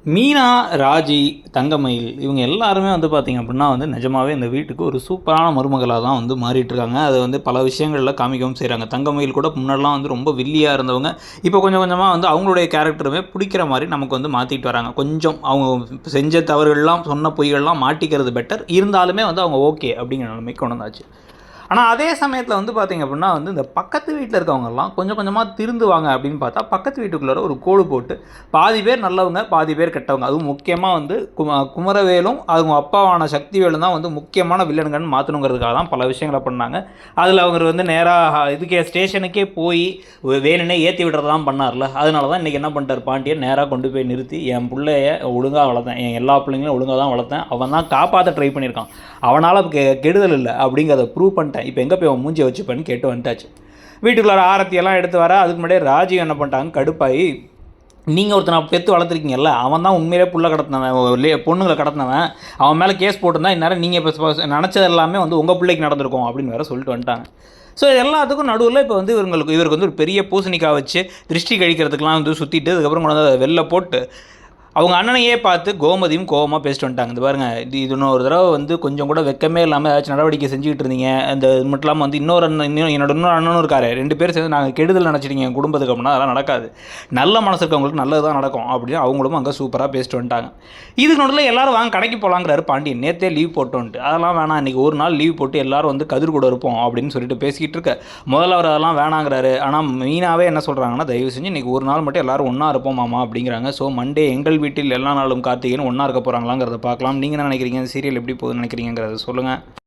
மீனா, ராஜி, தங்கமயில் இவங்க எல்லாருமே வந்து பார்த்திங்க அப்படின்னா நிஜமாவே இந்த வீட்டுக்கு ஒரு சூப்பரான மருமகளாக தான் மாறிட்டுருக்காங்க. அது பல விஷயங்களில் காமிக்கவும் செய்கிறாங்க. தங்கமயில் கூட முன்னாடிலாம் ரொம்ப வில்லியாக இருந்தவங்க, இப்போ கொஞ்சம் கொஞ்சமாக அவங்களுடைய கேரக்டருமே பிடிக்கிற மாதிரி நமக்கு மாற்றிட்டு வராங்க. கொஞ்சம் அவங்க செஞ்ச தவறுகள்லாம் சொன்ன பொய்கள்லாம் மாட்டிக்கிறது பெட்டர், இருந்தாலுமே அவங்க ஓகே அப்படிங்கிற நிலைமைக்கு கொண்டு வந்தாச்சு. ஆனால் அதே சமயத்தில் பார்த்திங்க அப்படின்னா இந்த பக்கத்து வீட்டில் இருக்கவங்கெல்லாம் கொஞ்சம் கொஞ்சமாக திருந்துவாங்க அப்படின்னு பார்த்தா, பக்கத்து வீட்டுக்குள்ளே ஒரு கோடு போட்டு பாதி பேர் நல்லவங்க, பாதி பேர் கெட்டவங்க. அதுவும் முக்கியமாக குமரவேலும் அவங்க அப்பாவான சக்திவேலும் தான் முக்கியமான வில்லனுங்கன்னு மாற்றணுங்கிறதுக்காக தான் பல விஷயங்களை பண்ணாங்க. அதில் அவங்க நேராக இதுக்கே ஸ்டேஷனுக்கே போய் வேணுன்னே ஏற்றி விடுறதெல்லாம் பண்ணார்ல. அதனால தான் இன்றைக்கி என்ன பண்ணிட்டார் பாண்டியன், நேராக கொண்டு போய் நிறுத்தி என் பிள்ளைய ஒழுங்காக வளர்த்தேன், என் எல்லா பிள்ளைங்களும் ஒழுங்காக தான் வளர்த்தேன், அவன் தான் காப்பாற்ற ட்ரை பண்ணியிருக்கான், அவனால் கெடுதல் இல்லை அப்படிங்கிறத ப்ரூவ் பண்ணிட்டேன், இப்போ எங்கே போய் அவன் மூஞ்சியை வச்சுப்பேன்னு கேட்டு வந்துட்டாச்சு. வீட்டுக்குள்ளார ஆரத்தியெல்லாம் எடுத்து வர, அதுக்கு முன்னாடியே ராஜி என்ன பண்ணிட்டாங்க, கடுப்பாகி நீங்கள் ஒருத்தனை பெற்று வளர்த்துருக்கீங்கல்ல, அவன் தான் உண்மையிலே புள்ள கடத்தினவன், பொண்ணுங்களை கடத்தினவன், அவன் மேலே கேஸ் போட்டிருந்தா இந்நேரம் நீங்கள் இப்போ நினச்சது எல்லாமே உங்கள் பிள்ளைக்கு நடந்திருக்கும் அப்படின்னு வேறு சொல்லிட்டு வந்துட்டாங்க. ஸோ எல்லாத்துக்கும் நடுவில் இப்போ இவருக்கு ஒரு பெரிய பூசணிக்காய் வச்சு திருஷ்டி கழிக்கிறதுக்கெலாம் சுற்றிட்டு அதுக்கப்புறம் கொண்டு வந்து அதை வெளில போட்டு அவங்க அண்ணனையே பார்த்து கோமதியும் கோவமாக பேசிட்டு வந்துட்டாங்க. இது பாருங்கள், இது இன்னொரு தடவை கொஞ்சம் கூட வெக்கமே இல்லாமல் ஏதாச்சும் நடவடிக்கை செஞ்சுக்கிட்டு இருந்தீங்க, அந்த மட்டும் இல்லாமல் இன்னொரு அண்ணனும் இருக்காரு, 2 பேர் சேர்ந்து நாங்கள் கெடுதல் நினச்சிட்டீங்க என் குடும்பத்துக்கு அப்படின்னா அதெல்லாம் நடக்காது, நல்ல மனசு இருக்கவங்களுக்கு நல்லது தான் நடக்கும் அப்படின்னு அவங்களும் அங்கே சூப்பராக பேசிட்டு வந்துட்டாங்க. இதுக்கு நடுவில் எல்லோரும் வாங்க கடைக்கு போகலாங்கிறாரு பாண்டியன். நேற்றே லீவ் போட்டோன்ட்டு, அதெல்லாம் வேணாம், இன்றைக்கி ஒரு நாள் லீவ் போட்டு எல்லோரும் கதிர் கூட இருப்போம் அப்படின்னு சொல்லிட்டு பேசிக்கிட்டு இருக்க, முதல்ல அவர் அதெல்லாம் வேணாங்கிறாரு. ஆனால் மீனாவே என்ன சொல்கிறாங்கன்னா, தயவு செஞ்சு இன்றைக்கி ஒரு நாள் மட்டும் எல்லோரும் ஒன்றா இருப்போம் மாமா அப்படிங்கிறாங்க. ஸோ மண்டே எங்கள் வீட்டில் எல்லா நாளும் கார்த்திகேயன் ஒன்றா இருக்க போகிறாங்களாங்கிறத பார்க்கலாம். நீங்கள் என்ன நினைக்கிறீங்க, சீரியல் எப்படி போகுதுன்னு நினைக்கிறீங்கிறத சொல்லுங்கள்.